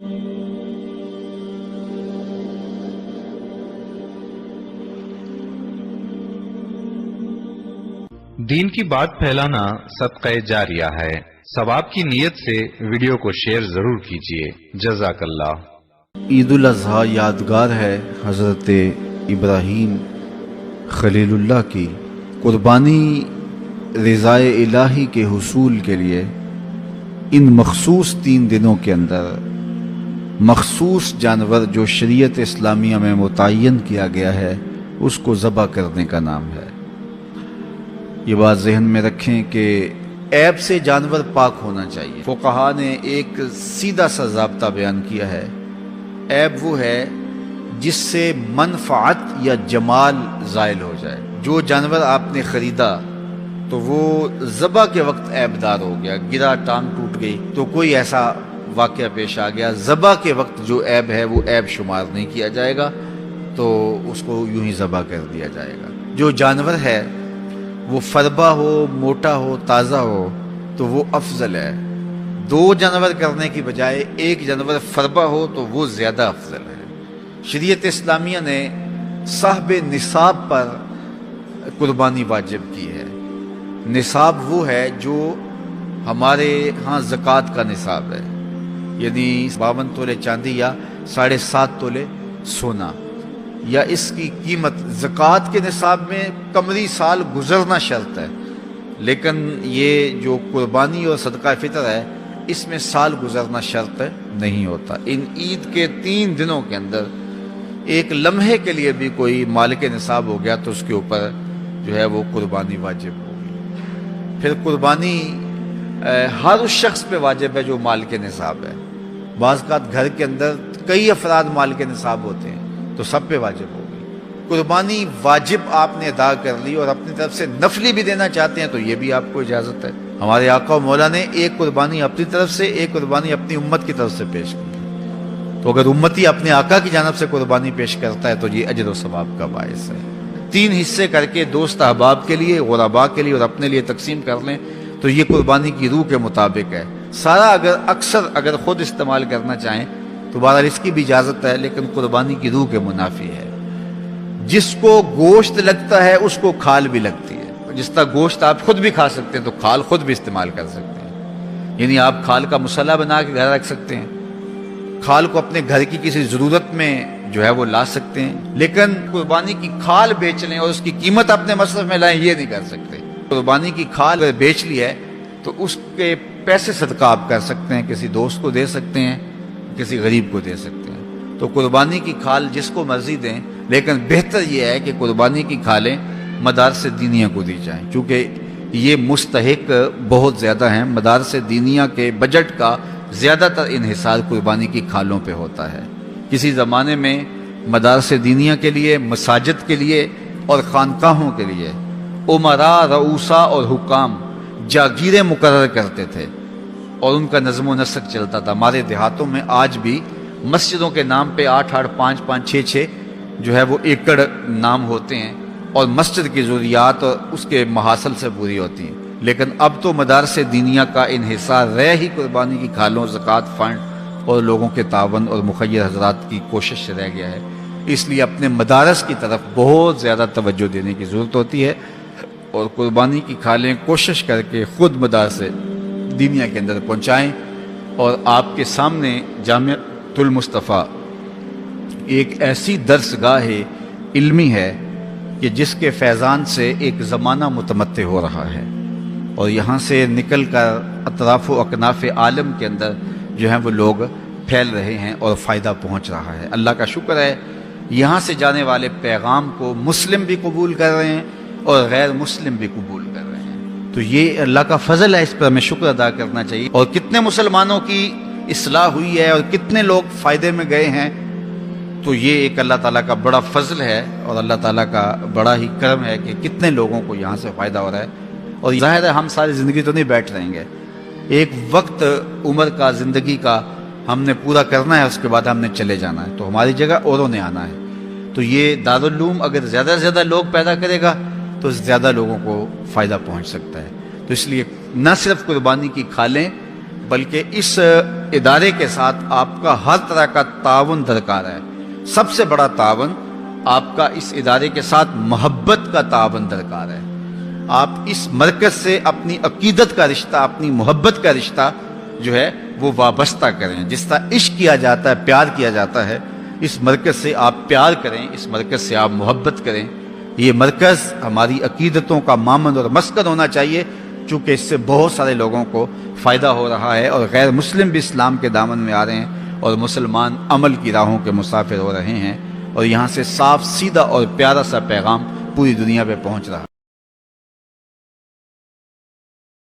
دین کی بات پھیلانا صدقہ جاریہ ہے۔ ثواب کی نیت سے ویڈیو کو شیئر ضرور کیجیے۔ جزاک اللہ۔ عید الاضحیٰ یادگار ہے حضرت ابراہیم خلیل اللہ کی قربانی رضائے الہی کے حصول کے لیے ان مخصوص 3 دنوں کے اندر مخصوص جانور جو شریعت اسلامیہ میں متعین کیا گیا ہے اس کو ذبح کرنے کا نام ہے۔ یہ بات ذہن میں رکھیں کہ عیب سے جانور پاک ہونا چاہیے۔ فقہا نے ایک سیدھا سا ضابطہ بیان کیا ہے، عیب وہ ہے جس سے منفعت یا جمال زائل ہو جائے۔ جو جانور آپ نے خریدا تو وہ ذبح کے وقت عیب دار ہو گیا، گرا، ٹانگ ٹوٹ گئی تو کوئی ایسا واقعہ پیش آ گیا، ذبح کے وقت جو عیب ہے وہ عیب شمار نہیں کیا جائے گا، تو اس کو یوں ہی ذبح کر دیا جائے گا۔ جو جانور ہے وہ فربا ہو، موٹا ہو، تازہ ہو تو وہ افضل ہے۔ 2 جانور کرنے کی بجائے 1 جانور فربا ہو تو وہ زیادہ افضل ہے۔ شریعت اسلامیہ نے صاحب نصاب پر قربانی واجب کی ہے۔ نصاب وہ ہے جو ہمارے ہاں زکوٰۃ کا نصاب ہے، یعنی 52 تولے چاندی یا 7.5 تولے سونا، یا اس کی قیمت زکوٰۃ کے نصاب میں قمری سال گزرنا شرط ہے، لیکن یہ جو قربانی اور صدقہ فطر ہے اس میں سال گزرنا شرط نہیں ہوتا۔ ان عید کے 3 دنوں کے اندر ایک لمحے کے لیے بھی کوئی مالک نصاب ہو گیا تو اس کے اوپر جو ہے وہ قربانی واجب ہوگی۔ پھر قربانی ہر اس شخص پہ واجب ہے جو مالک نصاب ہے۔ بعض اوقات گھر کے اندر کئی افراد مالک نصاب ہوتے ہیں تو سب پہ واجب ہوگی۔ قربانی واجب آپ نے ادا کر لی اور اپنی طرف سے نفلی بھی دینا چاہتے ہیں تو یہ بھی آپ کو اجازت ہے۔ ہمارے آقا و مولا نے ایک قربانی اپنی طرف سے، ایک قربانی اپنی امت کی طرف سے پیش کی، تو اگر امتی اپنے آقا کی جانب سے قربانی پیش کرتا ہے تو یہ اجر و ثواب کا باعث ہے۔ 3 حصے کر کے دوست احباب کے لیے، غرباء کے لیے اور اپنے لیے تقسیم کر لیں تو یہ قربانی کی روح کے مطابق ہے۔ سارا اگر خود استعمال کرنا چاہیں تو بہرحال اس کی بھی اجازت ہے، لیکن قربانی کی روح کے منافی ہے۔ جس کو گوشت لگتا ہے اس کو کھال بھی لگتی ہے۔ جس طرح گوشت آپ خود بھی کھا سکتے ہیں تو کھال خود بھی استعمال کر سکتے ہیں، یعنی آپ کھال کا مسلح بنا کے گھر رکھ سکتے ہیں، کھال کو اپنے گھر کی کسی ضرورت میں جو ہے وہ لا سکتے ہیں، لیکن قربانی کی کھال بیچ لیں اور اس کی قیمت اپنے مصرف میں لائیں یہ نہیں کر سکتے۔ قربانی کی کھال اگر بیچ لی ہے تو اس کے پیسے صدقہ آپ کر سکتے ہیں، کسی دوست کو دے سکتے ہیں، کسی غریب کو دے سکتے ہیں۔ تو قربانی کی کھال جس کو مرضی دیں، لیکن بہتر یہ ہے کہ قربانی کی کھالیں مدارس دینیہ کو دی جائیں، کیونکہ یہ مستحق بہت زیادہ ہیں۔ مدارس دینیہ کے بجٹ کا زیادہ تر انحصار قربانی کی کھالوں پہ ہوتا ہے۔ کسی زمانے میں مدارس دینیہ کے لیے، مساجد کے لیے اور خانقاہوں کے لیے امراء، رؤساء اور حکام جاگیریں مقرر کرتے تھے اور ان کا نظم و نسق چلتا تھا۔ ہمارے دیہاتوں میں آج بھی مسجدوں کے نام پہ 8-8، 5-5، 6-6 جو ہے وہ ایکڑ نام ہوتے ہیں اور مسجد کی ضروریات اور اس کے محاصل سے پوری ہوتی ہیں، لیکن اب تو مدارس دینیہ کا انحصار رہ ہی قربانی کی کھالوں، زکوٰۃ فنڈ اور لوگوں کے تعاون اور مخیر حضرات کی کوشش سے رہ گیا ہے۔ اس لیے اپنے مدارس کی طرف بہت زیادہ توجہ دینے کی ضرورت ہوتی ہے اور قربانی کی کھالیں کوشش کر کے خود مدارس دینیہ کے اندر پہنچائیں۔ اور آپ کے سامنے جامعۃ المصطفیٰ ایک ایسی درسگاہ علمی ہے کہ جس کے فیضان سے ایک زمانہ متمتع ہو رہا ہے اور یہاں سے نکل کر اطراف و اکناف عالم کے اندر جو ہیں وہ لوگ پھیل رہے ہیں اور فائدہ پہنچ رہا ہے۔ اللہ کا شکر ہے یہاں سے جانے والے پیغام کو مسلم بھی قبول کر رہے ہیں اور غیر مسلم بھی قبول کر رہے ہیں، تو یہ اللہ کا فضل ہے، اس پر ہمیں شکر ادا کرنا چاہیے۔ اور کتنے مسلمانوں کی اصلاح ہوئی ہے اور کتنے لوگ فائدے میں گئے ہیں، تو یہ ایک اللہ تعالیٰ کا بڑا فضل ہے اور اللہ تعالیٰ کا بڑا ہی کرم ہے کہ کتنے لوگوں کو یہاں سے فائدہ ہو رہا ہے۔ اور ظاہر ہے ہم ساری زندگی تو نہیں بیٹھ رہیں گے، ایک وقت عمر کا، زندگی کا ہم نے پورا کرنا ہے، اس کے بعد ہم نے چلے جانا ہے، تو ہماری جگہ اوروں نے آنا ہے۔ تو یہ دارالعلوم اگر زیادہ سے زیادہ لوگ پیدا کرے گا تو زیادہ لوگوں کو فائدہ پہنچ سکتا ہے۔ تو اس لیے نہ صرف قربانی کی کھالیں بلکہ اس ادارے کے ساتھ آپ کا ہر طرح کا تعاون درکار ہے۔ سب سے بڑا تعاون آپ کا اس ادارے کے ساتھ محبت کا تعاون درکار ہے۔ آپ اس مرکز سے اپنی عقیدت کا رشتہ، اپنی محبت کا رشتہ جو ہے وہ وابستہ کریں۔ جس طرح عشق کیا جاتا ہے، پیار کیا جاتا ہے، اس مرکز سے آپ پیار کریں، اس مرکز سے آپ محبت کریں۔ یہ مرکز ہماری عقیدتوں کا مامن اور مسکن ہونا چاہیے، چونکہ اس سے بہت سارے لوگوں کو فائدہ ہو رہا ہے اور غیر مسلم بھی اسلام کے دامن میں آ رہے ہیں اور مسلمان عمل کی راہوں کے مسافر ہو رہے ہیں، اور یہاں سے صاف سیدھا اور پیارا سا پیغام پوری دنیا پہ پہنچ رہا ہے۔